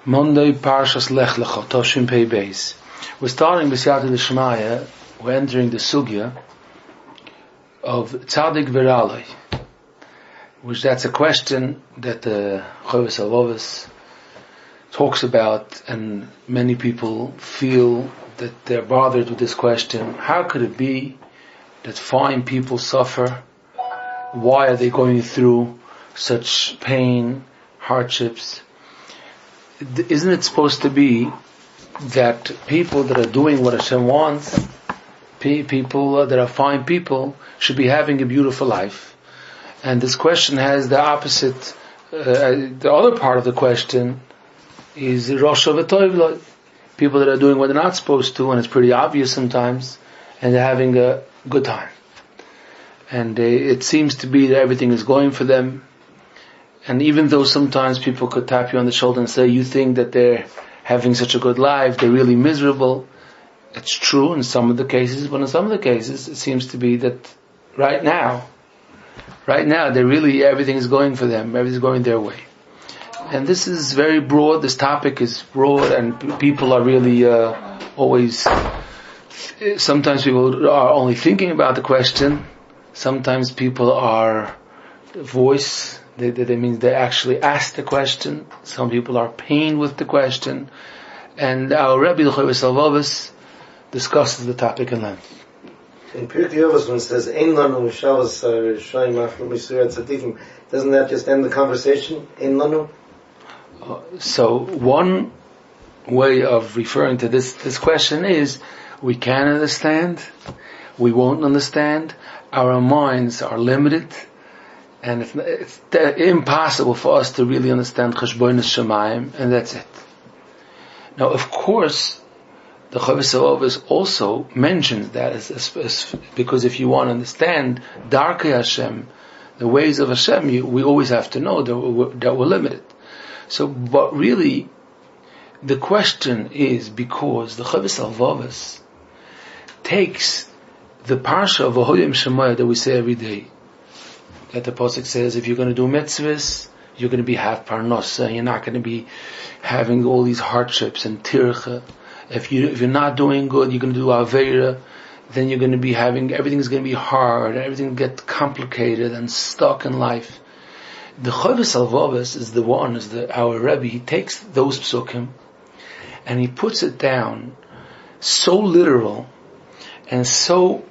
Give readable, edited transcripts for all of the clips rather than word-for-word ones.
Monday, Parshas Lech Lecha, Toshim Pei Beis. We're starting B'Siyata D'Shmaya. We're entering the sugya of Tzadik V'Raloi, which that's a question that the Chovis Alvovis talks about, and many people feel that they're bothered with this question. How could it be that fine people suffer? Why are they going through such pain, hardships? Isn't it supposed to be that people that are doing what Hashem wants, people that are fine people, should be having a beautiful life? And this question has the opposite. The other part of the question is Rosh V'Toivloi. People that are doing what they're not supposed to, and it's pretty obvious sometimes, and they're having a good time. And it seems to be that everything is going for them. And even though sometimes people could tap you on the shoulder and say, you think that they're having such a good life, they're really miserable. It's true in some of the cases, but in some of the cases it seems to be that right now, they're really, everything is going for them, everything's going their way. And this is very broad, this topic is broad, and people are really always, sometimes people are only thinking about the question, sometimes people are voice, that means they actually ask the question. Some people are pained with the question, and our Rebbe the Chovis Alvovis discusses the topic in length. In Pirkei Avos, when it says "Ein lanu shavas shayim after Misurat Tzadikim," doesn't that just end the conversation? Ein lanu. So one way of referring to this question is, we can understand, we won't understand. Our minds are limited. And it's impossible for us to really understand Cheshbonos Shemayim, and that's it. Now, of course, the Chovis Alvovis also mentions that as because if you want to understand Darkei Hashem, the ways of Hashem, we always have to know that we're limited. So, but really, the question is because the Chovis Alvovis takes the parsha of Ahoyim Shemaya that we say every day, that the Pasuk says, if you're going to do mitzvahs, you're going to have parnosa, you're not going to be having all these hardships and tircha. If you're not doing good, you're going to do aveira, then you're going to be having, everything's going to be hard, everything gets complicated and stuck in life. The Chovis Alvovis is the one, our Rebbe, he takes those psukim and he puts it down so literal and so,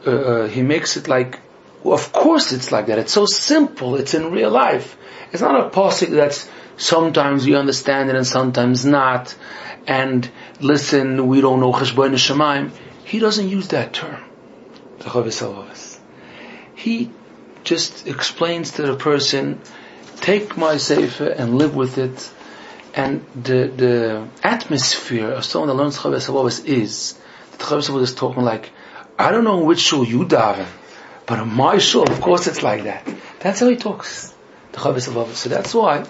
he makes it like, well, of course it's like that. It's so simple. It's in real life. It's not a pasuk that's sometimes you understand it and sometimes not. And listen, we don't know Cheshbonos Shemayim. He doesn't use that term, the Chovis Alvovis. He just explains to the person, take my sefer and live with it. And the atmosphere of someone that learns Chovis Alvovis is, the Chovis Alvovis is talking like, I don't know which shul you daven, but in my shul, of course it's like that. That's how he talks, the Chovis Alvovis. So that's why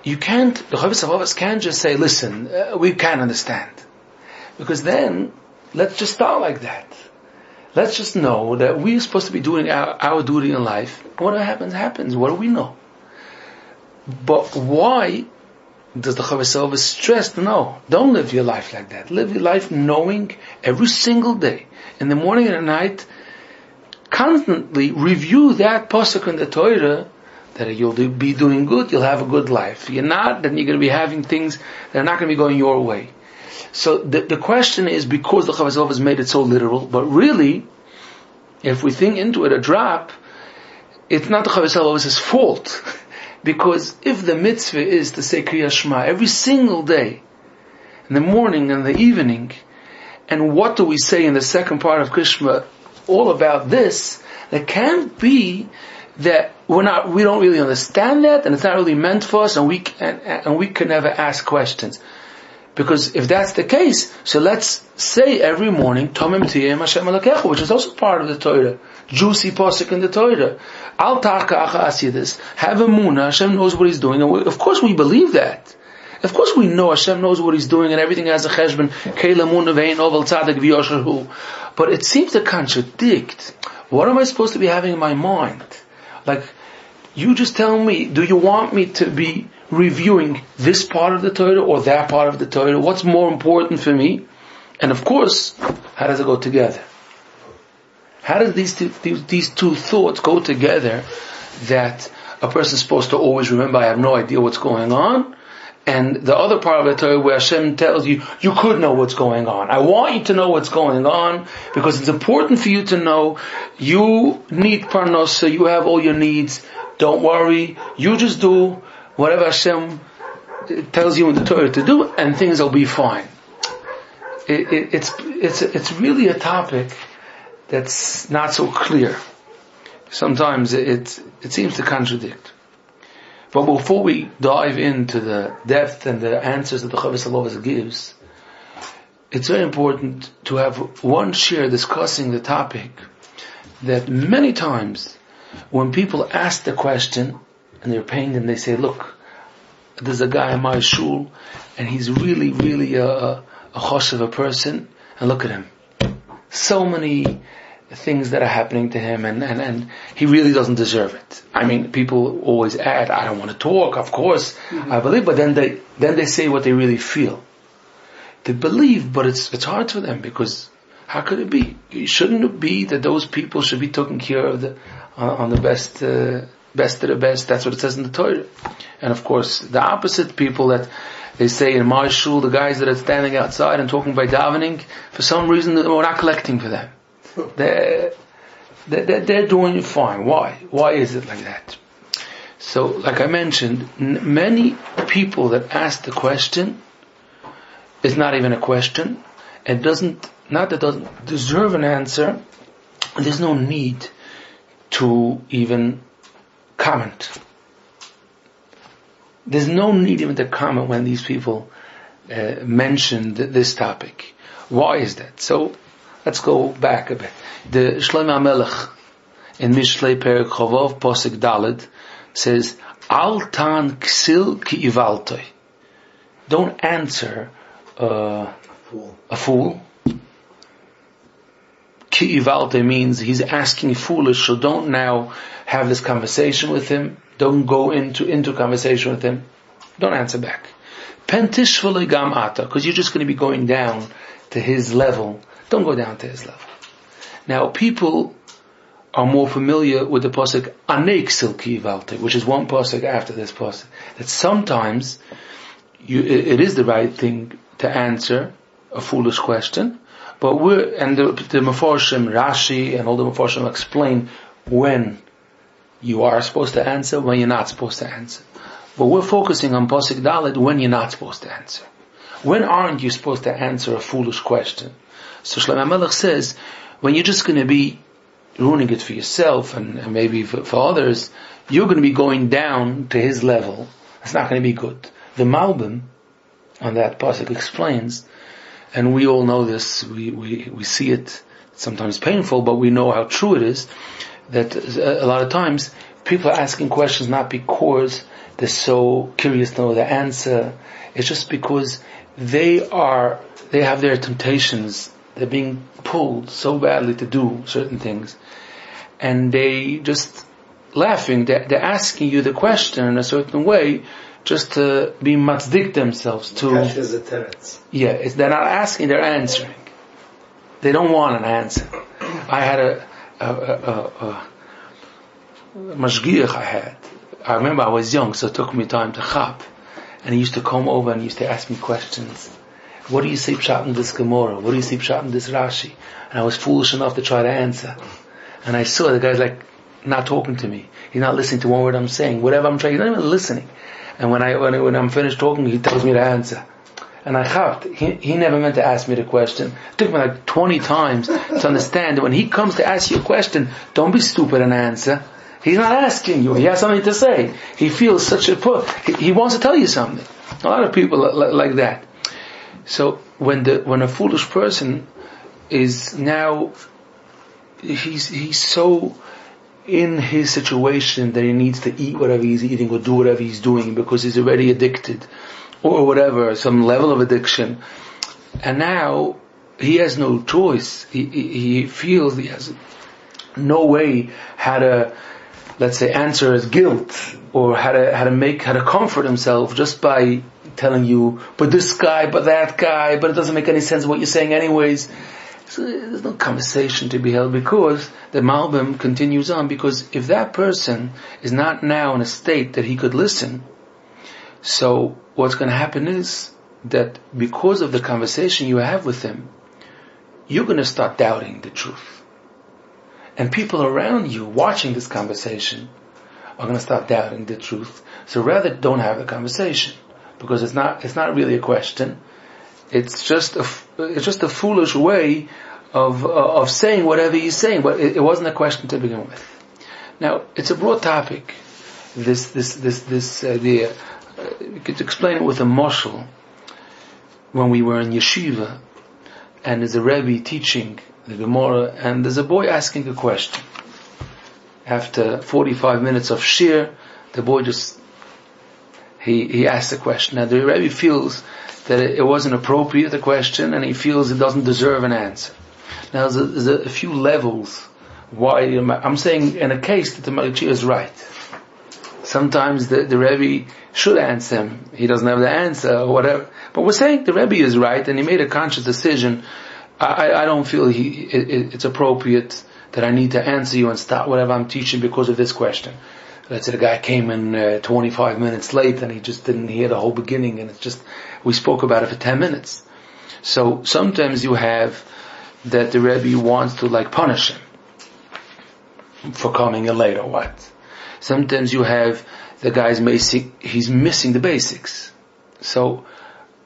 the Chovis Alvovis can't just say, listen, we can't understand. Because then, let's just start like that. Let's just know that we're supposed to be doing our duty in life. What happens. What do we know? But why does the Chovis Alvovis stress, no, don't live your life like that. Live your life knowing every single day, in the morning and at night, constantly review that pasuk in the Torah that you'll be doing good, you'll have a good life. If you're not, then you're going to be having things that are not going to be going your way. So the question is, because the Chovis Alvovis made it so literal, but really, if we think into it a drop, it's not the Chovis Alvovis' fault. Because if the mitzvah is to say Kriya Shema every single day, in the morning and the evening, and what do we say in the second part of Krishma, all about this, there can't be that we don't really understand that, and it's not really meant for us, and we can never ask questions. Because if that's the case, so let's say every morning, Tomim Tiyem Hashem Elokecha, which is also part of the Torah, juicy pasuk in the Torah. Al Tarka Acha Asidis, have emunah, Hashem knows what He's doing, and of course we believe that. Of course we know Hashem knows what He's doing and everything has a cheshbon, but it seems to contradict. What am I supposed to be having in my mind? Like, you just tell me, do you want me to be reviewing this part of the Torah or that part of the Torah? What's more important for me? And of course, how does it go together? How does these two thoughts go together, that a person's supposed to always remember, I have no idea what's going on, and the other part of the Torah where Hashem tells you, you could know what's going on. I want you to know what's going on, because it's important for you to know, you need parnasa, you have all your needs, don't worry, you just do whatever Hashem tells you in the Torah to do, and things will be fine. It's really a topic that's not so clear. Sometimes it seems to contradict. But before we dive into the depth and the answers that the Chavis Alovas gives, it's very important to have one share discussing the topic, that many times when people ask the question and they're paying and they say, look, there's a guy in my shul and he's really, really a choshev a person, and look at him. So many things that are happening to him, and he really doesn't deserve it. I mean, people always add, I don't want to talk, of course, I believe, but then they say what they really feel. They believe, but it's hard for them, because how could it be? Shouldn't it be that those people should be taken care of on the best of the best? That's what it says in the Torah. And of course, the opposite, people that they say in my shul, the guys that are standing outside and talking by davening, for some reason we're not collecting for them. They're doing fine. Why? Why is it like that? So, like I mentioned, many people that ask the question, it's not even a question. It doesn't deserve an answer. There's no need to even comment. There's no need even to comment when these people mention this topic. Why is that? So, let's go back a bit. The Shlomo HaMelech in Mishlei Perek Chavov Posek Daled says, Al tan ksil ki ivaltoi. Don't answer a fool. Ki ivaltoi means he's asking foolish, so don't now have this conversation with him. Don't go into conversation with him. Don't answer back. Pentish v'le gam ata, because you're just going to be going down to his level. Don't go down to his level. Now, people are more familiar with the pasuk Anek Silki Valte, which is one pasuk after this pasuk. That sometimes it is the right thing to answer a foolish question, but the Mefarshim, Rashi, and all the Mefarshim explain when you are supposed to answer, when you're not supposed to answer. But we're focusing on pasuk Dalet, when you're not supposed to answer. When aren't you supposed to answer a foolish question? So Shlomo HaMelech says, when you're just going to be ruining it for yourself and maybe for others, you're going to be going down to his level. It's not going to be good. The Malbim on that pasuk explains, and we all know this, we see it, it's sometimes painful, but we know how true it is, that a lot of times people are asking questions not because they're so curious to know the answer. It's just because they have their temptations. They're being pulled so badly to do certain things, and they just laughing. They're asking you the question in a certain way, just to be matzdik themselves to. Yeah, they're not asking; they're answering. They don't want an answer. I had a mashgiach. I remember I was young, so it took me time to chap, and he used to come over and he used to ask me questions. What do you see pshat in this Gemara? What do you see pshat in this Rashi? And I was foolish enough to try to answer. And I saw the guy's like not talking to me. He's not listening to one word I'm saying. Whatever I'm trying, he's not even listening. And when I'm finished talking, he tells me to answer. And I chapped. He never meant to ask me the question. It took me like 20 times to understand that when he comes to ask you a question, don't be stupid and answer. He's not asking you. He has something to say. He feels such he wants to tell you something. A lot of people are like that. So when a foolish person is now, he's so in his situation that he needs to eat whatever he's eating or do whatever he's doing because he's already addicted or whatever, some level of addiction, and now he has no choice. He feels he has no way how to let's say, answer his guilt, or how to comfort himself just by telling you, but this guy, but that guy, but it doesn't make any sense what you're saying anyways. So there's no conversation to be held, because the Malbim continues on, because if that person is not now in a state that he could listen, so what's going to happen is that because of the conversation you have with him, you're going to start doubting the truth. And people around you watching this conversation are going to start doubting the truth. So rather don't have the conversation, because it's not really a question. It's just a foolish way of saying whatever he's saying, but it wasn't a question to begin with. Now, it's a broad topic. This idea. We could explain it with a mashal. When we were in yeshiva, and there's a Rebbe teaching the Gemara, and there's a boy asking a question. After 45 minutes of shir, the boy he asked a question. Now the Rebbe feels that it wasn't appropriate, the question, and he feels it doesn't deserve an answer. Now there's a few levels why I'm saying in a case that the Malachia is right. Sometimes the Rebbe should answer him. He doesn't have the answer or whatever. But we're saying the Rebbe is right and he made a conscious decision. I don't feel it's appropriate that I need to answer you and stop whatever I'm teaching because of this question. Let's say the guy came in 25 minutes late and he just didn't hear the whole beginning, and it's just, we spoke about it for 10 minutes. So sometimes you have that the Rebbe wants to punish him for coming in late or what. Sometimes you have the guy's he's missing the basics. So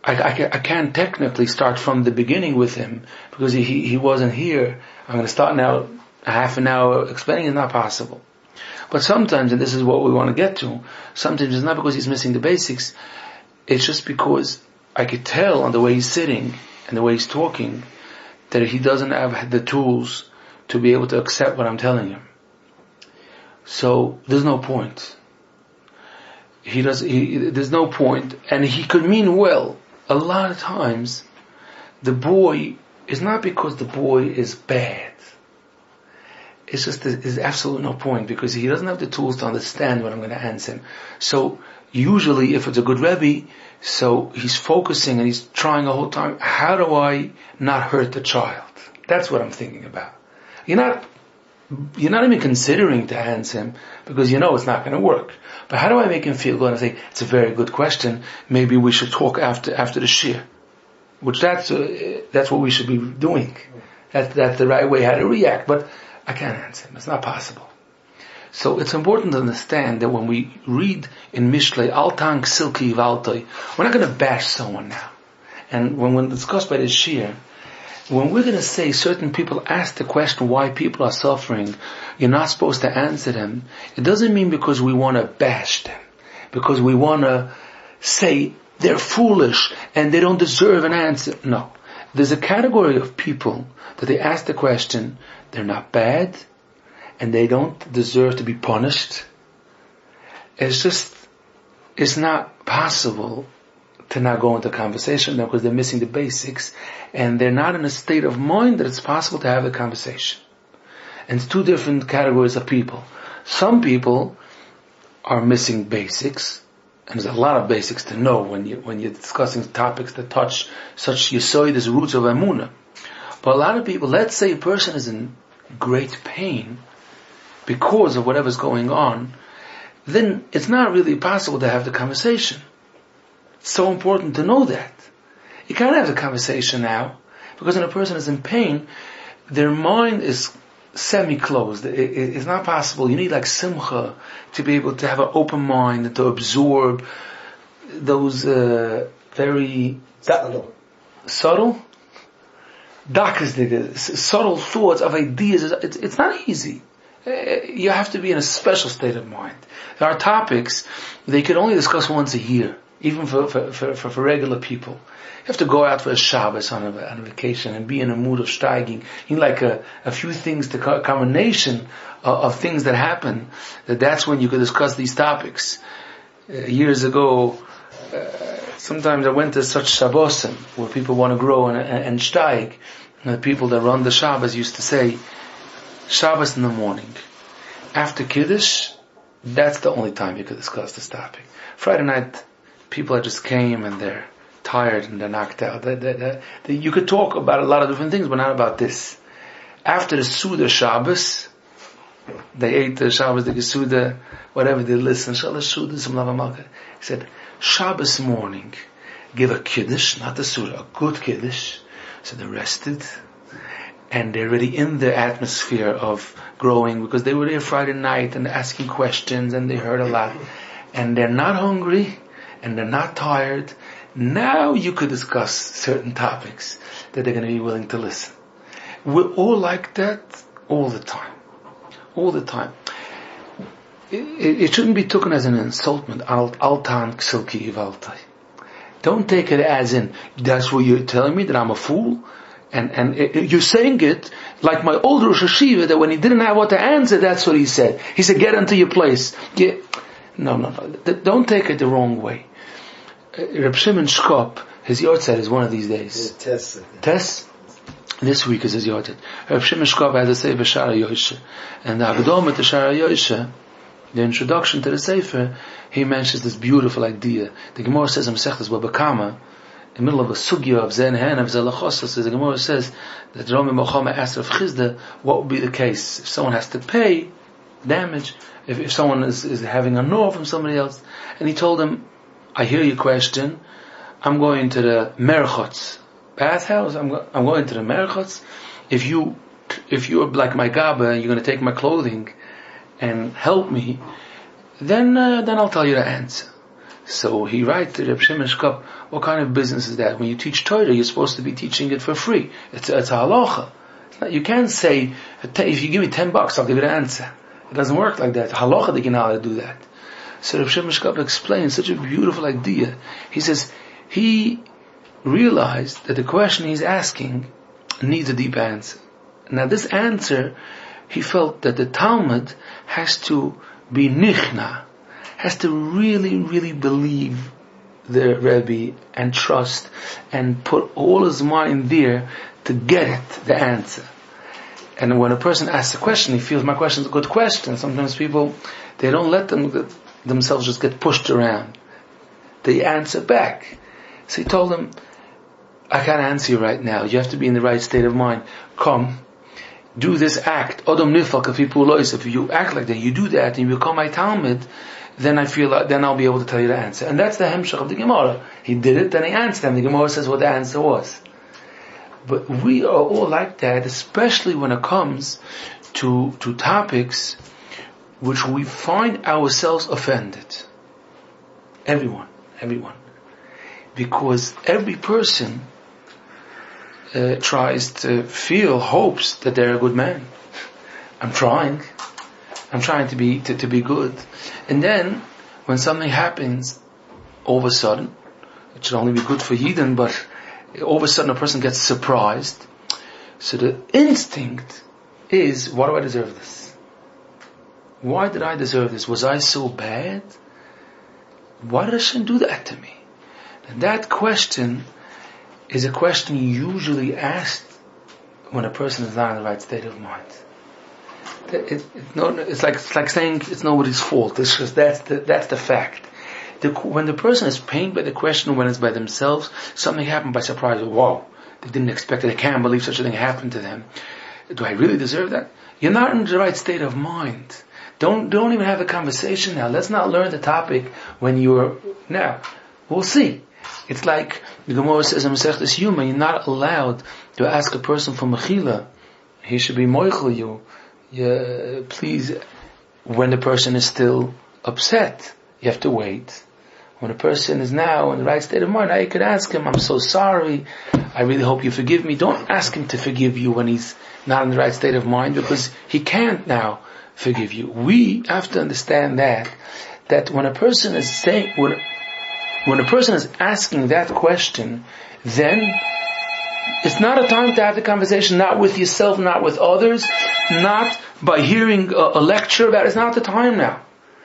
I can't technically start from the beginning with him because he wasn't here. I'm going to start now a half an hour explaining. It's not possible. But sometimes, and this is what we want to get to, sometimes it's not because he's missing the basics. It's just because I could tell on the way he's sitting and the way he's talking that he doesn't have the tools to be able to accept what I'm telling him. So there's no point. There's no point, and he could mean well. A lot of times, the boy is not because the boy is bad. It's just there's absolutely no point, because he doesn't have the tools to understand what I'm going to answer him. So usually, if it's a good Rebbe, so he's focusing and he's trying the whole time. How do I not hurt the child? That's what I'm thinking about. You're not even considering to answer him because you know it's not going to work. But how do I make him feel good? And I say, it's a very good question. Maybe we should talk after the shir. Which that's what we should be doing. That's the right way how to react. But I can't answer him. It's not possible. So it's important to understand that when we read in Mishlei, Al Tank Silki Valtoi, we're not going to bash someone now. And when we discuss by the shir, when we're going to say certain people ask the question why people are suffering, you're not supposed to answer them, it doesn't mean because we want to bash them, because we want to say they're foolish and they don't deserve an answer. No. There's a category of people that they ask the question, they're not bad and they don't deserve to be punished. It's not possible to not go into conversation with them because they're missing the basics and they're not in a state of mind that it's possible to have a conversation. And it's two different categories of people. Some people are missing basics, and there's a lot of basics to know when you're discussing topics that touch such yesod as roots of emunah. But a lot of people, let's say a person is in great pain because of whatever's going on, then it's not really possible to have the conversation. It's so important to know that. You can't have the conversation now, because when a person is in pain, their mind is semi-closed. It's not possible. You need simcha to be able to have an open mind and to absorb those very subtle thoughts of ideas. It's not easy. You have to be in a special state of mind. There are topics they could only discuss once a year, even for regular people. You have to go out for a Shabbos on a vacation and be in a mood of steiging. You need a few things, the combination of things that happen, that's when you can discuss these topics. Years ago, sometimes I went to such Shabbosim where people want to grow and steig. And the people that run the Shabbos used to say, Shabbos in the morning, after Kiddush, that's the only time you could discuss this topic. Friday night, people just came and they're tired and they're knocked out. You could talk about a lot of different things, but not about this. After the Suda Shabbos, they ate the Shabbos, the Gesuda, whatever they listened. He said, Shabbos morning, give a Kiddush, not the Suda, a good Kiddush. So they're rested, and they're already in the atmosphere of growing, because they were there Friday night and asking questions, and they heard a lot. And they're not hungry, and they're not tired. Now you could discuss certain topics that they're going to be willing to listen. We're all like that all the time. All the time. It shouldn't be taken as an insultment. Altan ksilki ivaltai. Don't take it as in, that's what you're telling me, that I'm a fool? And you're saying it like my old Rosh Hashiva, that when he didn't have what to answer, that's what he said. He said, get into your place. No. Don't take it the wrong way. Reb Shimon Shkop, his yortzeit is one of these days. Tess? This week is his yortzeit. Reb Shimon Shkop has a Sefer Shara Yoshe. And the Hagdom to Shara Yoshe, the introduction to the Sefer, he mentions this beautiful idea. The Gemara says in Masechtas Baba Kama, in the middle of a sugya of Zen Hen, of Zelachosas, the Gemara says that Rami Mochama asked Rav Chizda, what would be the case if someone has to pay damage, if someone is having a no from somebody else? And he told him, I hear your question. I'm going to the Merchotz bathhouse. I'm going to the Merchotz. If you're like my Gaba and you're going to take my clothing and help me, then I'll tell you the answer. So he writes to Reb Shimon Shkop, what kind of business is that? When you teach Torah, you're supposed to be teaching it for free. It's a halacha. You can't say, if you give me $10, I'll give you the answer. It doesn't work like that. Halacha, they can how to do that. So Reb Shimon Shkop explains such a beautiful idea. He says, he realized that the question he's asking needs a deep answer. Now this answer, he felt that the Talmud has to be nichna, has to really, really believe the Rebbe and trust and put all his mind there to get it, the answer. And when a person asks a question, he feels my question is a good question. Sometimes people, they don't let themselves just get pushed around. They answer back. So he told them, I can't answer you right now. You have to be in the right state of mind. Come, do this act. If you act like that, you do that, and you become my Talmud, then I feel like, then I'll be able to tell you the answer. And that's the hemshach of the Gemara. He did it, then he answered them. The Gemara says what the answer was. But we are all like that, especially when it comes to topics which we find ourselves offended. Everyone. Because every person tries to hopes that they're a good man. I'm trying to be good. And then, when something happens, all of a sudden, it should only be good for Yidden, but all of a sudden a person gets surprised. So the instinct is, why do I deserve this? Why did I deserve this? Was I so bad? Why did Hashem do that to me? And that question is a question usually asked when a person is not in the right state of mind. It's like saying it's nobody's fault. It's just that's the fact. When the person is pained by the question, when it's by themselves, something happened by surprise. Wow, they didn't expect it. They can't believe such a thing happened to them. Do I really deserve that? You're not in the right state of mind. Don't even have a conversation now. Let's not learn the topic when you're now. We'll see. It's like the Gemara says in Masechtas Yuma, you're not allowed to ask a person for mechila. He should be moichel you. Please, when the person is still upset, you have to wait. When a person is now in the right state of mind, now you could ask him, I'm so sorry, I really hope you forgive me. Don't ask him to forgive you when he's not in the right state of mind, because he can't now forgive you. We have to understand that when a person is saying, when a person is asking that question, then it's not a time to have the conversation, not with yourself, not with others, not by hearing a lecture about it. It's not the time now.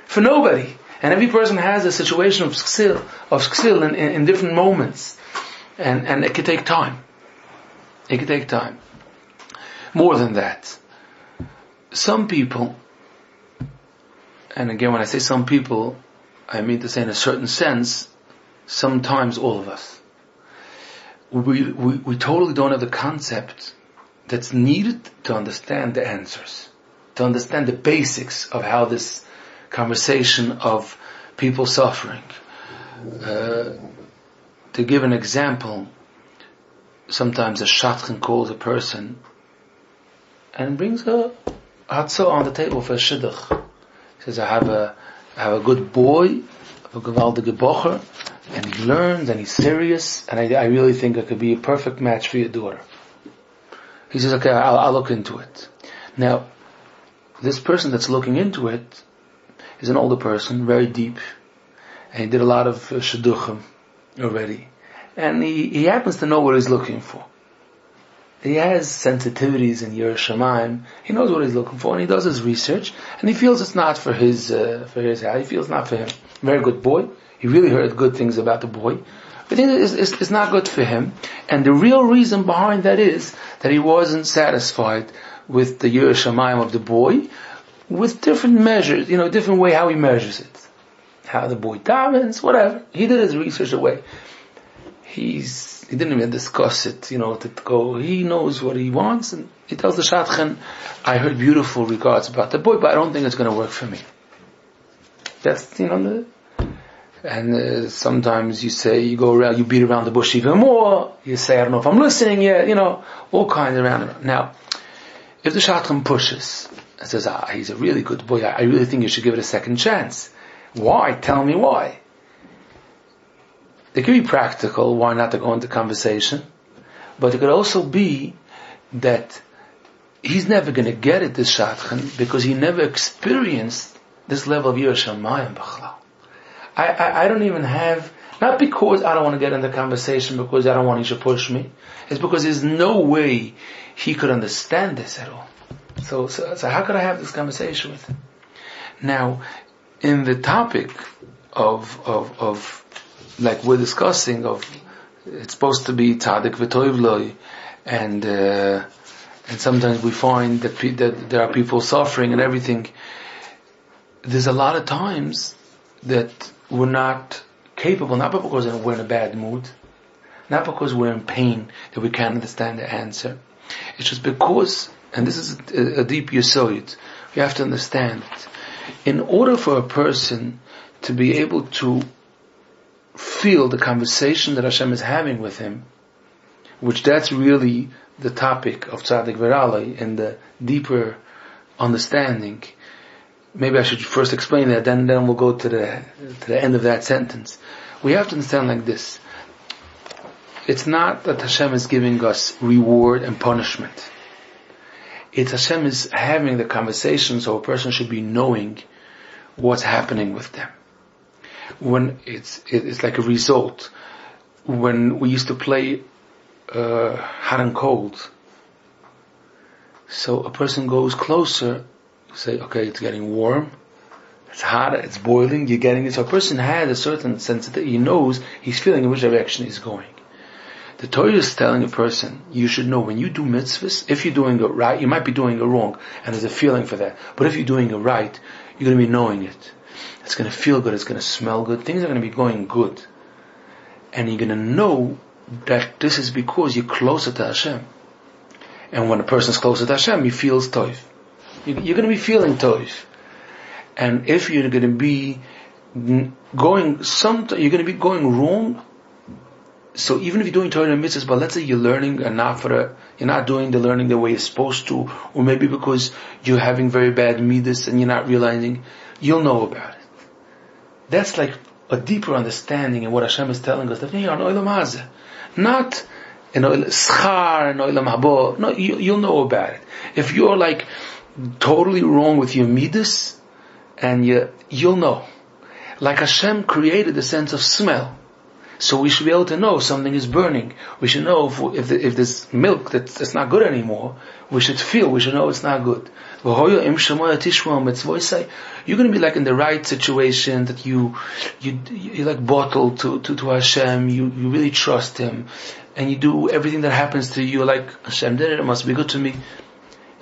For nobody. And every person has a situation of sksil in different moments. And it can take time. It can take time. More than that. Some people, and again, when I say some people, I mean to say in a certain sense, sometimes all of us. We totally don't have the concept that's needed to understand the answers, to understand the basics of how this conversation of people suffering. To give an example, sometimes a shadchan calls a person and brings a hatzah on the table for a shidduch. He says, I have a good boy, a gewaldige bocher, and he learns and he's serious, and I really think I could be a perfect match for your daughter. He says, okay, I'll look into it. Now, this person that's looking into it is an older person, very deep, and he did a lot of shidduchim already. And he happens to know what he's looking for. He has sensitivities in Yerusha Shamayim. He knows what he's looking for, and he does his research, and he feels it's not for his house. He feels not for him. Very good boy. He really heard good things about the boy. But it's not good for him. And the real reason behind that is that he wasn't satisfied with the Yerusha Shamayim of the boy, with different measures, different way how he measures it. How the boy davens, whatever. He did his research away. He didn't even discuss it, to go. He knows what he wants, and he tells the shadchan, I heard beautiful regards about the boy, but I don't think it's going to work for me. That's, and sometimes you go around, you beat around the bush even more, you say, I don't know if I'm listening yet, all kinds around. Now, if the shadchan pushes and says, he's a really good boy, I really think you should give it a second chance. Why? Tell me why. It could be practical, why not to go into conversation, but it could also be that he's never going to get it, this shadchan, because he never experienced this level of Yerusha Shamayim b'chlal. I don't even have, not because I don't want to get into conversation, because I don't want he should push me, it's because there's no way he could understand this at all. So how could I have this conversation with him? Now, in the topic of like we're discussing, it's supposed to be tzaddik v'toiv loy, and sometimes we find that there are people suffering and everything. There's a lot of times that we're not capable, not because we're in a bad mood, not because we're in pain that we can't understand the answer. It's just because, and this is a deep yesod, you have to understand it. In order for a person to be able to feel the conversation that Hashem is having with him, which that's really the topic of Tzaddik V'Ralei and the deeper understanding. Maybe I should first explain that, then we'll go to the end of that sentence. We have to understand like this. It's not that Hashem is giving us reward and punishment. It's Hashem is having the conversation, so a person should be knowing what's happening with them. When it's like a result. When we used to play hot and cold, so a person goes closer, say, okay, it's getting warm, it's hot, it's boiling, you're getting it. So a person has a certain sensitivity, he knows, he's feeling in which direction he's going. The Torah is telling a person, you should know when you do mitzvahs, if you're doing it right, you might be doing it wrong, and there's a feeling for that. But if you're doing it right, you're going to be knowing it. It's going to feel good, it's going to smell good, things are going to be going good. And you're going to know that this is because you're closer to Hashem. And when a person's closer to Hashem, he feels toiv. You're going to be feeling toiv. And if you're going to be going wrong, so even if you're doing Torah and mitzvahs, but let's say you're learning a nafra, you're not doing the learning the way you're supposed to, or maybe because you're having very bad midas and you're not realizing, you'll know about it. That's like a deeper understanding in what Hashem is telling us, that you're an olam hazeh, not an schar and olam habo. No, you'll know about it. If you're like totally wrong with your midas, and you'll know. Like Hashem created the sense of smell. So we should be able to know something is burning. We should know if there's milk that's not good anymore. We should know it's not good. You're going to be like in the right situation, that you like bottled to Hashem, you really trust Him, and you do everything that happens to you like, Hashem did it, it must be good to me.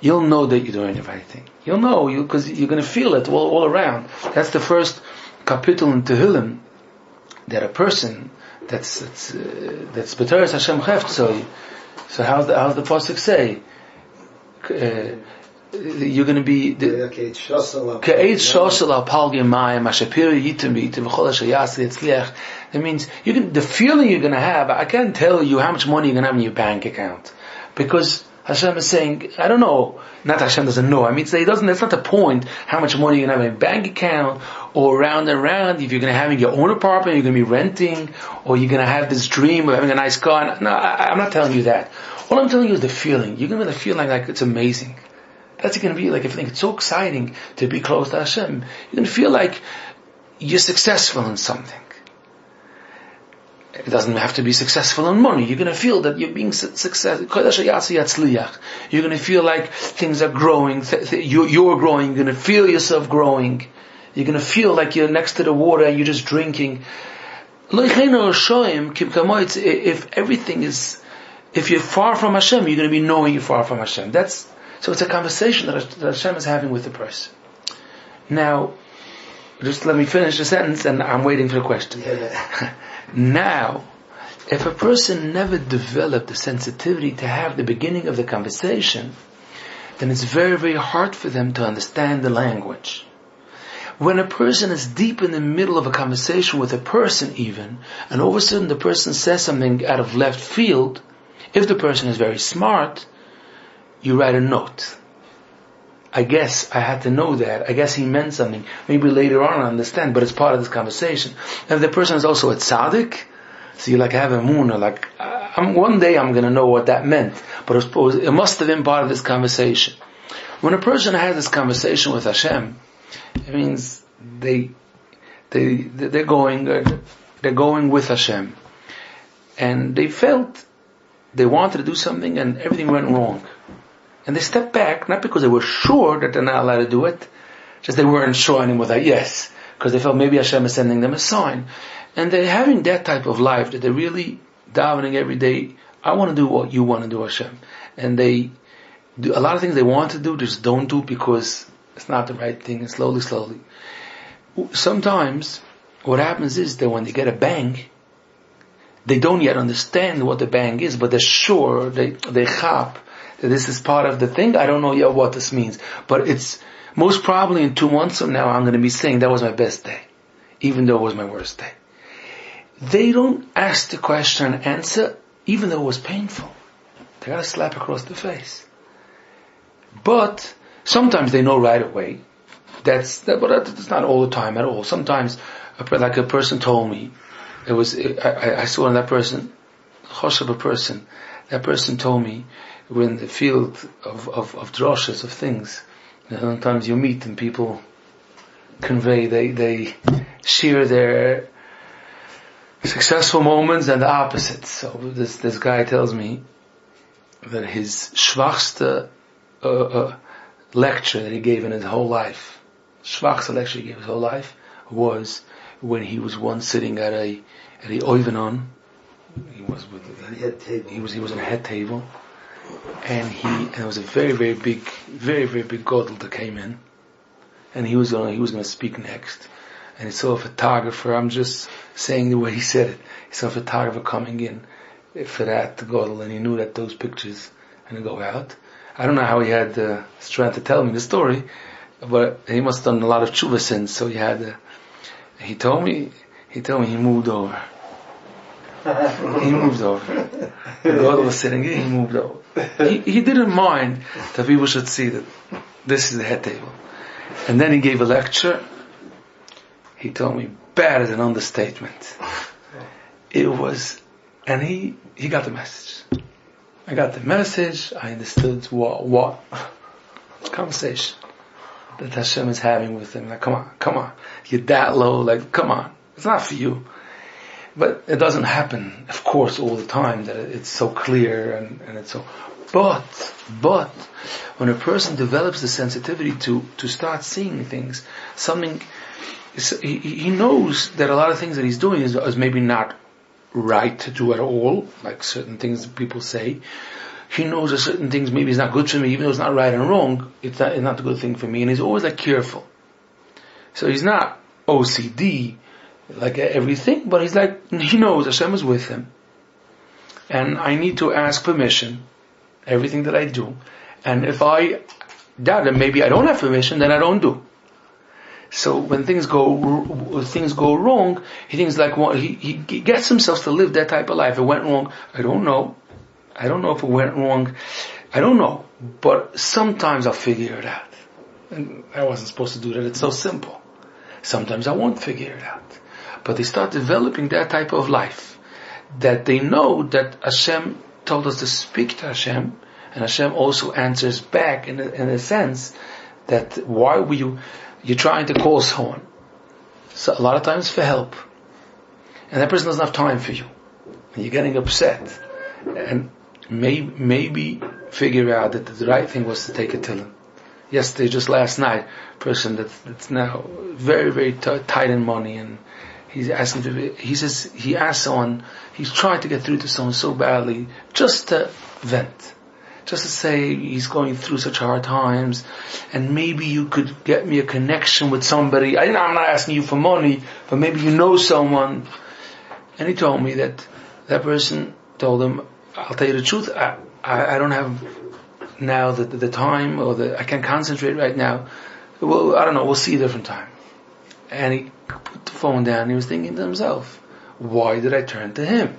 you'll know that you're doing the right thing. You'll know, because you're going to feel it all around. That's the first kapitel in Tehillim, that a person that's B'teres Hashem Cheftzoi. So how's the pasuk say? You're going to be K'eit shosel al pal gemayim ashapir yitim b'itim v'chol asher yaseh yitzliach. That means the feeling you're going to have. I can't tell you how much money you're going to have in your bank account, because Hashem is saying, I don't know. Not Hashem doesn't know. I mean, that's not the point. How much money you're going to have in a bank account, or around and around. If you're going to have in your own apartment, you're going to be renting, or you're going to have this dream of having a nice car. No, I'm not telling you that. All I'm telling you is the feeling. You're going to be feeling like it's amazing. That's going to be like, if you think it's so exciting to be close to Hashem, you're going to feel like you're successful in something. It doesn't have to be successful in money. You're going to feel that you're being successful. You're going to feel like things are growing. You're growing. You're going to feel yourself growing. You're going to feel like you're next to the water and you're just drinking. If you're far from Hashem, you're going to be knowing you're far from Hashem. So it's a conversation that Hashem is having with the person. Now, just let me finish the sentence, and I'm waiting for the question. Now, if a person never developed the sensitivity to have the beginning of the conversation, then it's very, very hard for them to understand the language. When a person is deep in the middle of a conversation with a person even, and all of a sudden the person says something out of left field, if the person is very smart, you write a note. I guess I had to know that. I guess he meant something. Maybe later on I understand, but it's part of this conversation. If the person is also a tzaddik, so you have a moon, one day I'm going to know what that meant. But it must have been part of this conversation. When a person has this conversation with Hashem, it means they're going with Hashem, and they felt they wanted to do something and everything went wrong. And they stepped back, not because they were sure that they're not allowed to do it, just they weren't sure anymore that yes, because they felt maybe Hashem is sending them a sign. And they're having that type of life, that they're really davening every day, I want to do what you want to do, Hashem. And they do a lot of things they want to do, just don't do because it's not the right thing, and slowly. Sometimes, what happens is that when they get a bang, they don't yet understand what the bang is, but they're sure, they chap, that this is part of the thing. I don't know yet what this means, but it's most probably in 2 months from now I'm going to be saying that was my best day, even though it was my worst day. They don't ask the question and answer, even though it was painful. They got a slap across the face. But sometimes they know right away. But that's not all the time at all. Sometimes, like a person told me, I saw in that person, that person told me, we're in the field of droshes, of things. Sometimes you meet and people convey, they share their successful moments and the opposites. So this guy tells me that his schwachste lecture that he gave in his whole life, was when he was once sitting at a oivenon. He was on a head table. And it was a very, very big godel that came in, and he was going to speak next. And he saw a photographer. I'm just saying the way he said it. He saw a photographer coming in for that godel, and he knew that those pictures are going to go out. I don't know how he had the strength to tell me the story, but he must have done a lot of tshuva since. So he told me he moved over. He moved over. The God was sitting here, he moved over. He didn't mind that people should see that this is the head table. And then he gave a lecture. He told me, bad is an understatement. It was, and he got the message. I got the message, I understood what conversation that Hashem is having with him. Like, come on. You're that low, come on. It's not for you. But it doesn't happen, of course, all the time that it's so clear and it's so. But when a person develops the sensitivity to start seeing things, he knows that a lot of things that he's doing is maybe not right to do at all, like certain things that people say. he knows that certain things maybe is not good for me, even though it's not right and wrong, it's not a good thing for me, and he's always like careful. So he's not OCD, like everything, but he's like, he knows Hashem is with him. And I need to ask permission, everything that I do. And if I doubt that maybe I don't have permission, then I don't do. So when things go wrong, he thinks like, well, he gets himself to live that type of life. It went wrong. I don't know if it went wrong. I don't know. But sometimes I'll figure it out. And I wasn't supposed to do that. It's so simple. Sometimes I won't figure it out. But they start developing that type of life, that they know that Hashem told us to speak to Hashem, and Hashem also answers back in a sense that why were you're trying to call someone, so a lot of times for help, and that person doesn't have time for you, and you're getting upset, and maybe figure out that the right thing was to take it to him. Yesterday, just last night, person that's now very, very tight in money, and he's asking he asked someone, he's trying to get through to someone so badly, just to vent, just to say he's going through such hard times, and maybe you could get me a connection with somebody. I'm not asking you for money, but maybe you know someone. And he told me that person told him, I'll tell you the truth, I don't have now the time, or I can't concentrate right now. Well, I don't know, we'll see a different time. And he put the phone down and he was thinking to himself, why did I turn to him?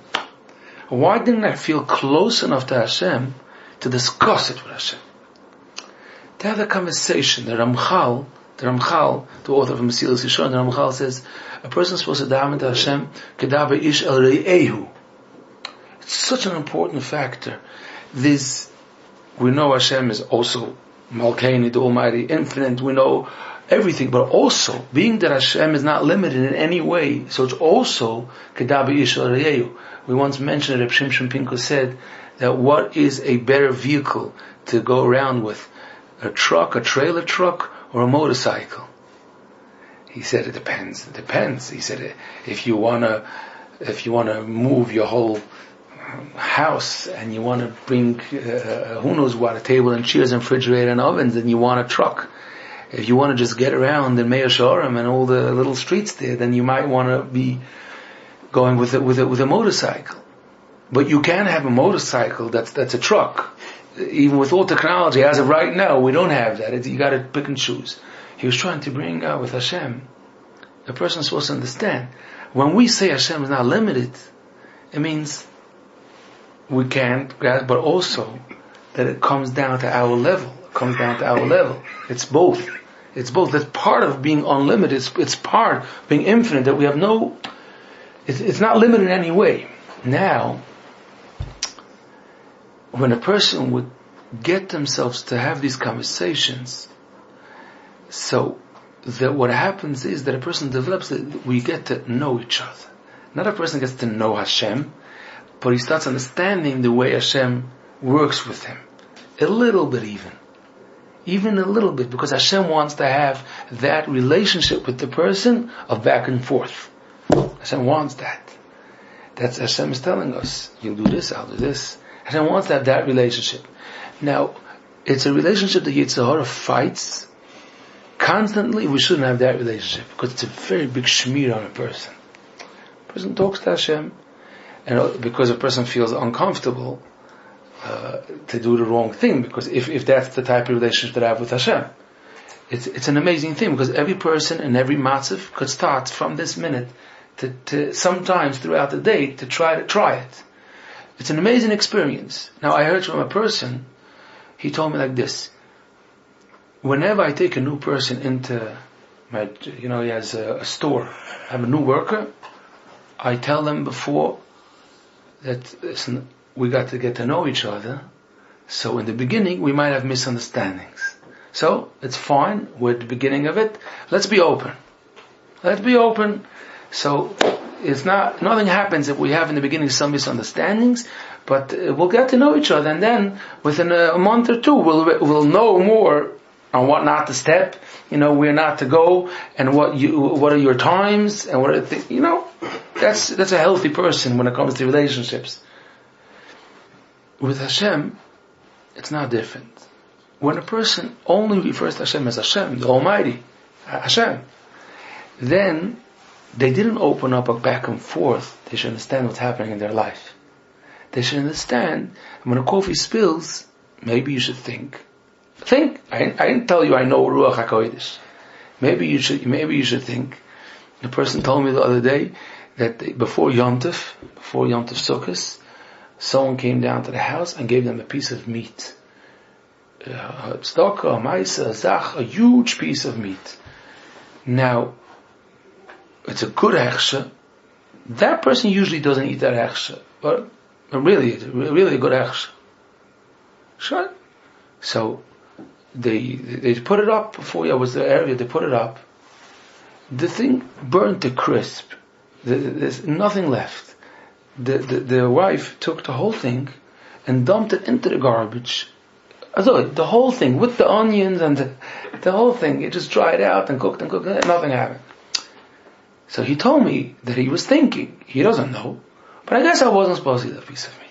Why didn't I feel close enough to Hashem to discuss it with Hashem? To have a conversation. The Ramchal, the author of Mesilas Yesharim, the Ramchal says, a person is supposed to daven to Hashem, kedaber ish el re'ehu. It's such an important factor. We know Hashem is also Malkeini, the Almighty, infinite. We know everything, but also, being that Hashem is not limited in any way, so it's also kedaber ish el re'ehu. We once mentioned that Reb Shimshon Pinkus said that what is a better vehicle to go around with? A truck, a trailer truck, or a motorcycle? He said it depends. It depends. He said if you wanna move your whole house and you wanna bring who knows what, a table and chairs and refrigerator and ovens, then you want a truck. If you want to just get around in Meir Shorim and all the little streets there, then you might want to be going with a motorcycle. But you can have a motorcycle that's a truck. Even with all technology, as of right now, we don't have that. You got to pick and choose. He was trying to bring out with Hashem. A person is supposed to understand. When we say Hashem is not limited, it means we can't grasp, but also that it comes down to our level. It's both. That's part of being unlimited. It's part of being infinite, that we have it's not limited in any way. Now, when a person would get themselves to have these conversations, so that what happens is that a person develops we get to know each other. Not a person gets to know Hashem, but he starts understanding the way Hashem works with him. A little bit even a little bit, because Hashem wants to have that relationship with the person of back and forth. Hashem wants that. That's Hashem is telling us, you'll do this, I'll do this. Hashem wants to have that relationship. Now, it's a relationship that Yetzer Hara fights constantly. We shouldn't have that relationship, because it's a very big shmir on a person. A person talks to Hashem, and because a person feels uncomfortable to do the wrong thing, because if that's the type of relationship that I have with Hashem, it's an amazing thing, because every person and every matzav could start from this minute to sometimes throughout the day to try it. It's an amazing experience. Now, I heard from a person, he told me like this: whenever I take a new person into my, he has a store, I have a new worker, I tell them before that, listen, we got to get to know each other. So in the beginning, we might have misunderstandings. So it's fine. We're at the beginning of it. Let's be open. So it's nothing happens if we have in the beginning some misunderstandings, but we'll get to know each other, and then within a month or two, we'll know more on what not to step, where not to go, and what are your times, and what are that's a healthy person when it comes to relationships. With Hashem, it's not different. When a person only refers to Hashem as Hashem, the Almighty, Hashem, then they didn't open up a back and forth. They should understand what's happening in their life. They should understand when a coffee spills, maybe you should think. Think. I didn't tell you I know Ruach HaKodesh. Maybe you should think. The person told me the other day that before Yom Tov Sukkos, someone came down to the house and gave them a piece of meat. Tzedakah, Maisa, Zach, a huge piece of meat. Now, it's a good hechsher. That person usually doesn't eat that hechsher, but really a good hechsher. Sure. So they put it up before I was the area. They put it up. The thing burnt to crisp. There's nothing left. The wife took the whole thing and dumped it into the garbage. The whole thing with the onions and the whole thing. It just dried out and cooked and nothing happened. So he told me that he was thinking. He doesn't know, but I guess I wasn't supposed to eat that piece of meat.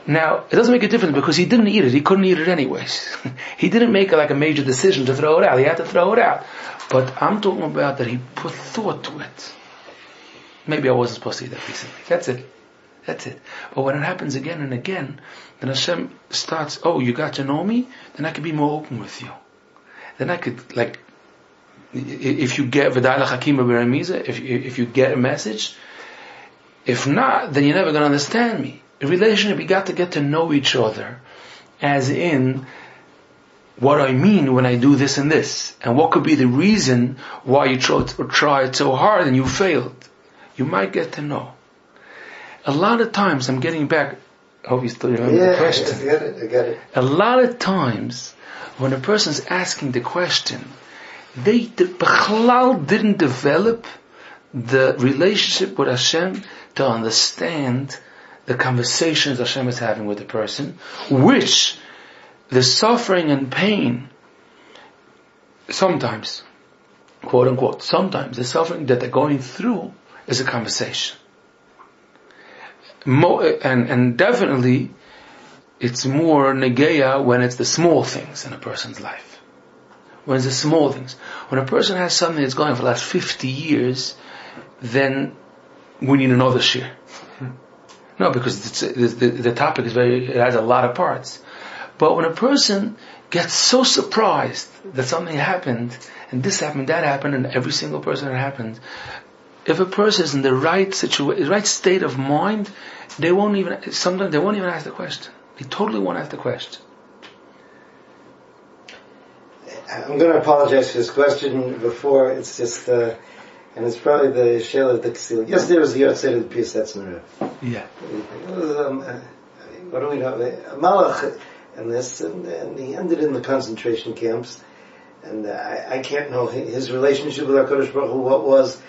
Now, it doesn't make a difference because he didn't eat it. He couldn't eat it anyways. He didn't make like a major decision to throw it out. He had to throw it out. But I'm talking about that he put thought to it. Maybe I wasn't supposed to eat that piece of meat. That's it. But when it happens again and again, then Hashem starts, you got to know me? Then I could be more open with you. Then I could, if you get V'dai L'Chakim B'Remiza, if you get a message, if not, then you're never going to understand me. In relationship, we got to get to know each other, as in what I mean when I do this and this, and what could be the reason why you tried so hard and you failed. You might get to know. A lot of times, I'm getting back. I hope you still remember the question. I get it. A lot of times, when a person's asking the question, they didn't develop the relationship with Hashem to understand the conversations Hashem is having with the person, which the suffering and pain, sometimes, quote unquote, sometimes the suffering that they're going through is a conversation. And definitely, it's more negeya when it's the small things in a person's life. When it's the small things. When a person has something that's going for the last 50 years, then we need another shir. No, because the topic it has a lot of parts. But when a person gets so surprised that something happened, and this happened, that happened, and every single person that happened, if a person is in the right right state of mind, sometimes they won't even ask the question. They totally won't ask the question. I'm going to apologize for this question before. It's just, and it's probably the shell of the Ksil. Yesterday was the Yotzei of the Pius Setzner. Yeah. It was, what do we know? A Malach and this, and he ended in the concentration camps. And I can't know his relationship with HaKadosh Baruch Hu, what was,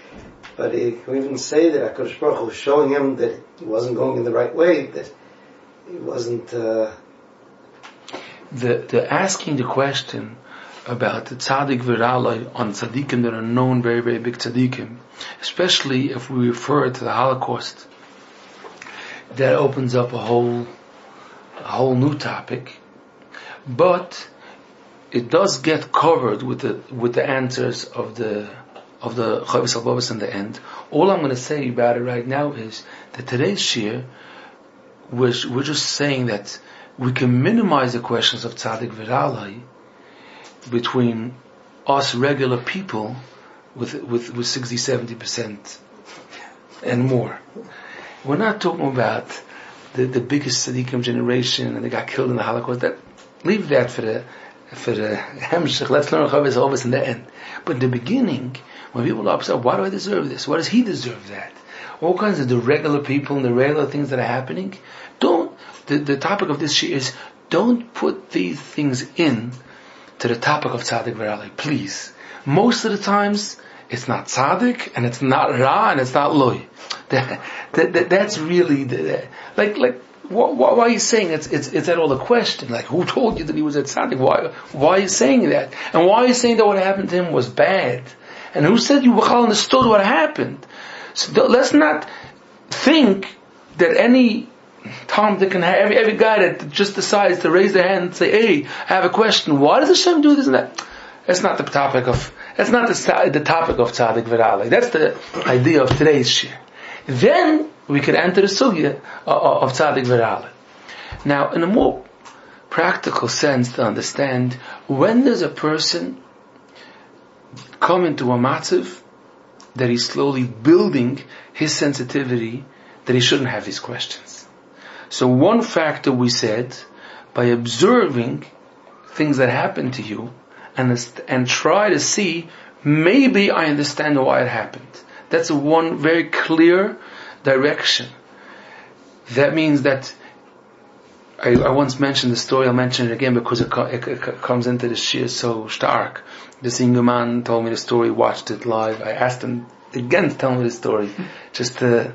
but he can even say that HaKadosh Baruch Hu was showing him that he wasn't going in the right way, that he wasn't... The asking the question about the tzaddik v'ralai on tzaddikim that are known, very, very big tzaddikim, especially if we refer to the Holocaust, that opens up a whole new topic, but it does get covered with the answers of the Chavis Al-Babas in the end. All I'm going to say about it right now is that today's shir, we're just saying that we can minimize the questions of tzaddik v'ralai between us regular people with 60-70% and more. We're not talking about the biggest tzaddikim generation and they got killed in the Holocaust. Leave that for the hemshech. Let's learn Chavis Al-Babas in the end. But in the beginning, when people are upset, why do I deserve this? Why does he deserve that? All kinds of the regular people and the regular things that are happening. The topic of this shir is, don't put these things in to the topic of tzaddik v'ralai, please. Most of the times, it's not tzaddik, and it's not ra, and it's not loy. That's really why are you saying it's at all a question? Like, who told you that he was a tzaddik? Why are you saying that? And why are you saying that what happened to him was bad? And who said you understood what happened? So let's not think that any Tom, Dick, and Harry, every guy that just decides to raise their hand and say, "Hey, I have a question. Why does Hashem do this and that?" That's not the topic of. That's not the topic of Tzaddik V'Ra'alei. That's the idea of today's shir. Then we could enter the sugya of Tzaddik V'Ra'alei. Now, in a more practical sense, to understand, when does a person come into a matzav that he's slowly building his sensitivity that he shouldn't have these questions? So one factor we said, by observing things that happen to you and try to see, maybe I understand why it happened. That's one very clear direction. That means that I once mentioned the story, I'll mention it again because it comes into the shir so stark. This young man told me the story, watched it live. I asked him again to tell me the story, just to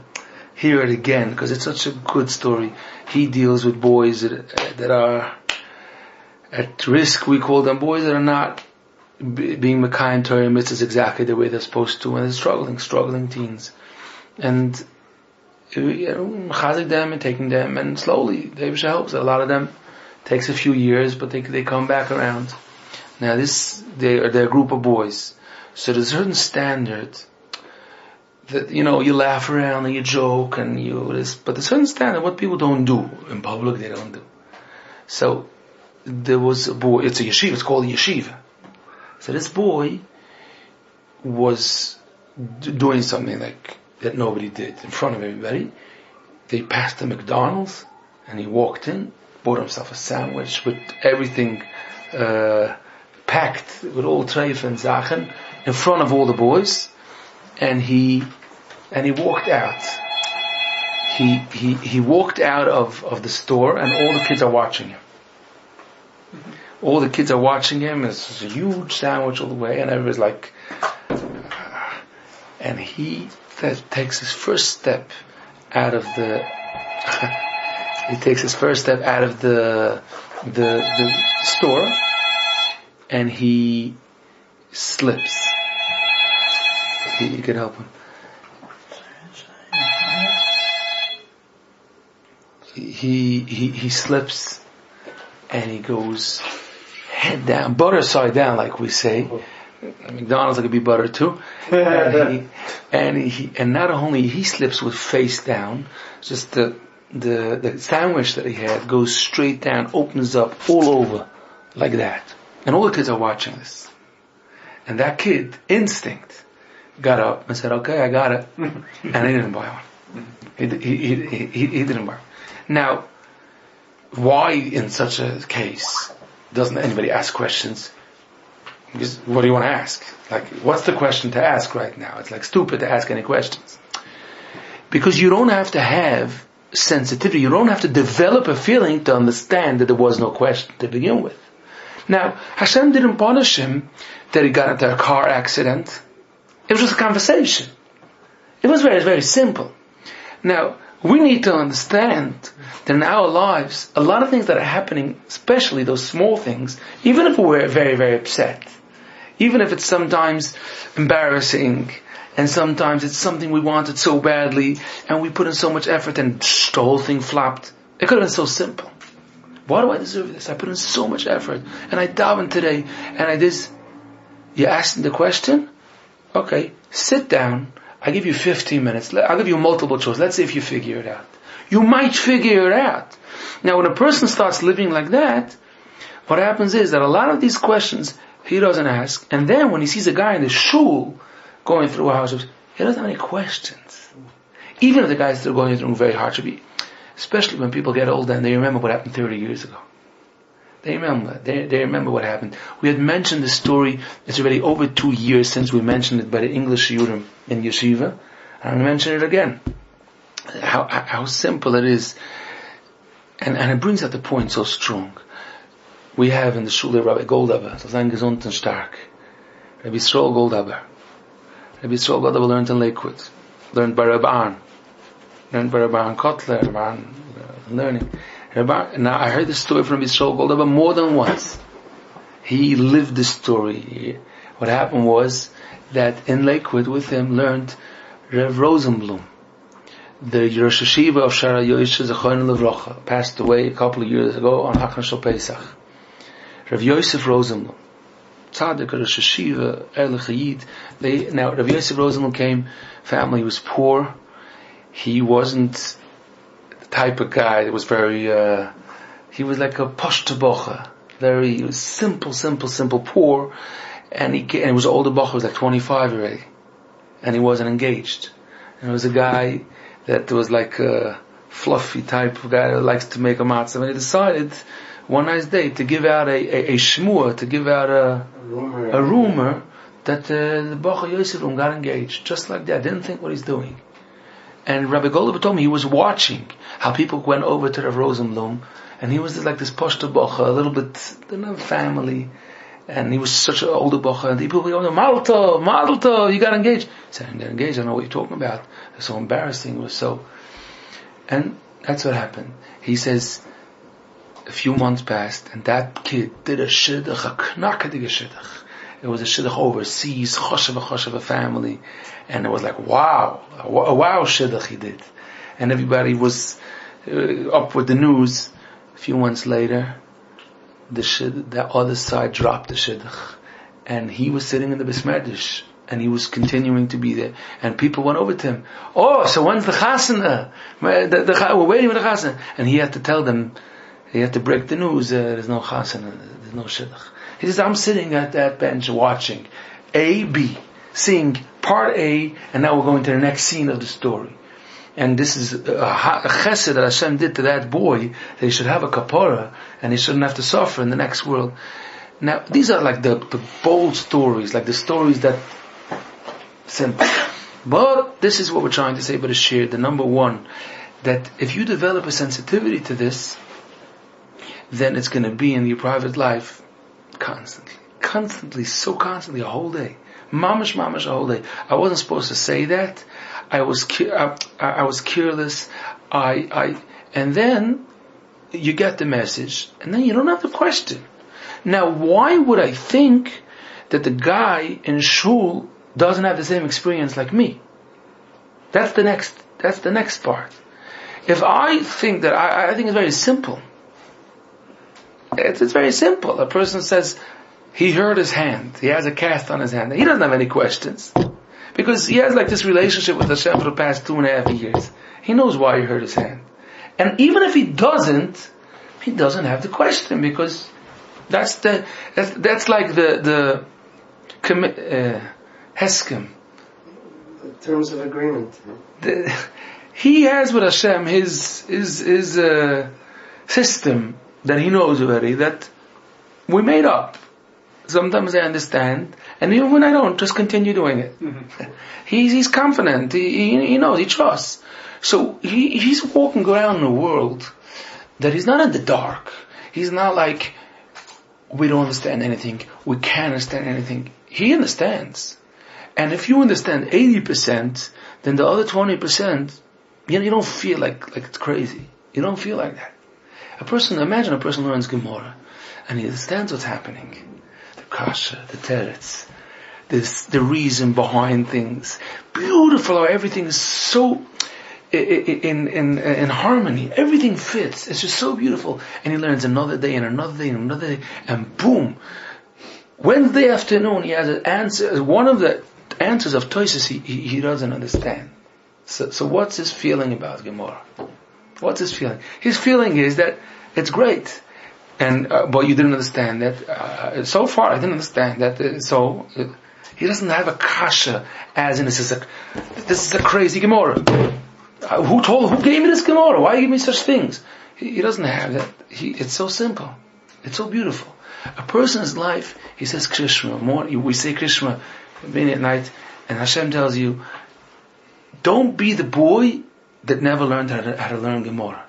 hear it again, because it's such a good story. He deals with boys that are at risk, we call them boys that are not being Mekayim Torah mitzvahs exactly the way they're supposed to, and they're struggling teens. And chazik them and taking them, and slowly, the Eibusha helps. A lot of them takes a few years, but they come back around. Now they're a group of boys. So there's a certain standard that, you laugh around and you joke and but there's a certain standard what people don't do in public, they don't do. So there was a boy, it's a yeshiva, it's called a yeshiva. So this boy was doing something like that nobody did in front of everybody. They passed the McDonald's and he walked in, bought himself a sandwich with everything packed with all treif and zachen in front of all the boys, and he walked out. He walked out of the store, and all the kids are watching him. All the kids are watching him. It's a huge sandwich all the way, and everybody's like, and he takes his first step out of the. He takes his first step out of the store, and he slips. You can help him. He slips, and he goes head down, butter side down, like we say. McDonald's could be butter too. And not only he slips with face down, just the sandwich that he had goes straight down, opens up all over like that. And all the kids are watching this. And that kid, instinct, got up and said, "Okay, I got it." And he didn't buy one. He didn't buy one. Now, why in such a case doesn't anybody ask questions? Because what do you want to ask? Like, what's the question to ask right now? It's like stupid to ask any questions. Because you don't have to have sensitivity. You don't have to develop a feeling to understand that there was no question to begin with. Now, Hashem didn't punish him that he got into a car accident. It was just a conversation. It was very, very simple. Now, we need to understand that in our lives, a lot of things that are happening, especially those small things, even if we're very, very upset, even if it's sometimes embarrassing, and sometimes it's something we wanted so badly, and we put in so much effort and the whole thing flopped. It could have been so simple. Why do I deserve this? I put in so much effort, and I davened today, and I did. You asked the question? Okay, sit down. I give you 15 minutes. I'll give you multiple choice. Let's see if you figure it out. You might figure it out. Now, when a person starts living like that, what happens is that a lot of these questions he doesn't ask, and then when he sees a guy in the shul going through a house, he doesn't have any questions. Even if the guy's still going through very hard to be, especially when people get older and they remember what happened 30 years ago. They remember what happened. We had mentioned the story. It's already over 2 years since we mentioned it by the English Yudim in Yeshiva. And I'm going to mention it again. How simple it is. And it brings out the point so strong. We have in the Shule Rabbi Goldaber, so sein gesund und stark. Rabbi Yisrael Goldaber. Rabbi Yisrael Goldaber learned in Lakewood. Learned by Rabbi Arn. Learned by Rabbi Arn Kotler. Rabbi Arn learning. Now, I heard the story from Yisrael Goldaber more than once. He lived the story. What happened was that in Lakewood with him learned Rev Rosenblum. The Rosh Hashiva of Shara Yoshe Zechon Levrocha passed away a couple of years ago on Hachon Shel Pesach. Rav Yosef Rosenblum, Tzaddik, Rosh Hashiva, Erlich Hayid. Now, Rav Yosef Rosenblum came, family was poor. He wasn't the type of guy that was very, he was like a Pashta Bocha. He was simple, poor. And he was an older Bocha, he was like 25 already. And he wasn't engaged. And it was a guy that was like a fluffy type of guy that likes to make a matzah. And he decided one nice day to give out a shmua, to give out a rumor that the Bocha Yosef got engaged. Just like that. Didn't think what he's doing. And Rabbi Goldberg told me he was watching how people went over to Rav Rosenblum, and he was like this Pashta Bocha, a little bit, family. And he was such an older Bocha, and people were going, Mazel Tov, you got engaged. He said, I didn't get engaged, I don't know what you're talking about. It was so embarrassing, it was so... And that's what happened. He says, a few months passed, and that kid did a shidduch, a knackadige shidduch. It was a shidduch overseas, choshev a family, and it was like, wow, a wow shidduch he did. And everybody was up with the news. A few months later, the other side dropped the shidduch, and he was sitting in the Besmedish, and he was continuing to be there, and people went over to him. Oh, so when's the chasana? We're waiting for the chasana, and he had to tell them, he had to break the news. There's no chasana, there's no shidduch. He says, I'm sitting at that bench watching A, B, seeing part A, and now we're going to the next scene of the story. And this is a chesed that Hashem did to that boy, that he should have a kapara, and he shouldn't have to suffer in the next world. Now, these are like the bold stories, like the stories that simple. But this is what we're trying to say about the shir, the number one, that if you develop a sensitivity to this, then it's going to be in your private life constantly, so constantly, a whole day. Mamash, a whole day. I wasn't supposed to say that. I was careless. And then you get the message, and then you don't have the question. Now, why would I think that the guy in shul doesn't have the same experience like me? That's the next part. If I think that, I think it's very simple. It's very simple. A person says he hurt his hand. He has a cast on his hand. He doesn't have any questions. Because he has like this relationship with Hashem for the past 2.5 years. He knows why he hurt his hand. And even if he doesn't have the question, because that's like the Heskim. Terms of agreement. He has with Hashem his system that he knows already, that we made up. Sometimes I understand, and even when I don't, just continue doing it. Mm-hmm. He's confident. He knows. He trusts. So he's walking around in a world that he's not in the dark. He's not like, we don't understand anything. We can't understand anything. He understands. And if you understand 80%, then the other 20%, you don't feel like it's crazy. You don't feel like that. Imagine a person learns Gemara, and he understands what's happening. Kasha, the teretz, the reason behind things. Beautiful how everything is so in harmony. Everything fits. It's just so beautiful. And he learns another day and another day and another day, and boom. Wednesday afternoon he has an answer. One of the answers of Tosis he doesn't understand. So what's his feeling about Gemara? What's his feeling? His feeling is that it's great. And but you didn't understand that. So far, I didn't understand that. He doesn't have a kasha, as in this is a crazy Gemara. Who gave me this Gemara? Why give me such things? He doesn't have that. It's so simple. It's so beautiful. A person's life, he says Krishma. We say Krishma at night, and Hashem tells you, don't be the boy that never learned how to learn Gemara.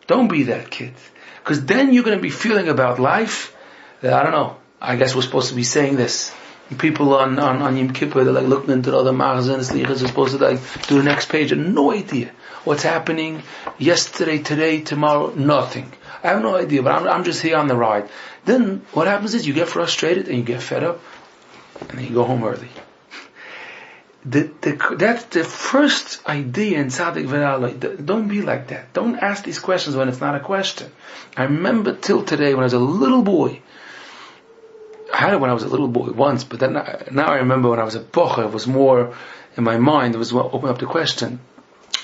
Don't be that kid. Because then you're going to be feeling about life that, I don't know, I guess we're supposed to be saying this. People on Yom Kippur, they're like looking into the other machzor and slichas, are supposed to like do the next page and no idea what's happening yesterday, today, tomorrow, nothing. I have no idea, but I'm just here on the ride. Then what happens is you get frustrated and you get fed up and then you go home early. that's the first idea in Tzaddik V'Ra'aloi. Don't be like that. Don't ask these questions when it's not a question. I remember till today when I was a little boy. I had it when I was a little boy once, but then now I remember when I was a bocher, it was more in my mind. It was open up the question: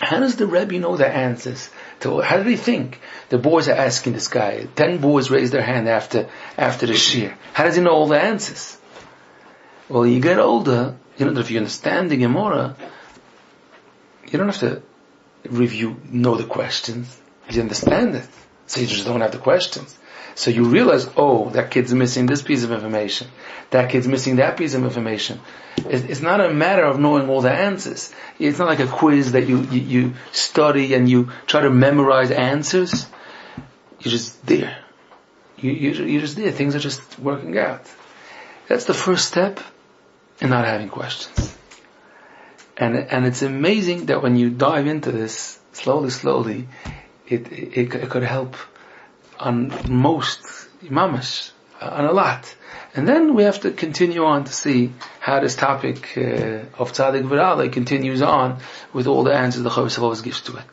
how does the Rebbe know the answers? How did he think? The boys are asking this guy. 10 boys raised their hand after the shir. How does he know all the answers? Well, you get older. You know that if you understand the Gemara, you don't have to know the questions. You understand it, so you just don't have the questions. So you realize, oh, that kid's missing this piece of information. That kid's missing that piece of information. It's not a matter of knowing all the answers. It's not like a quiz that you study and you try to memorize answers. You're just there. You're just there. Things are just working out. That's the first step in not having questions. And it's amazing that when you dive into this slowly, it could help on most mamash, on a lot. And then we have to continue on to see how this topic of Tzaddik V'Ra'aloi continues on with all the answers the Chavis always gives to it.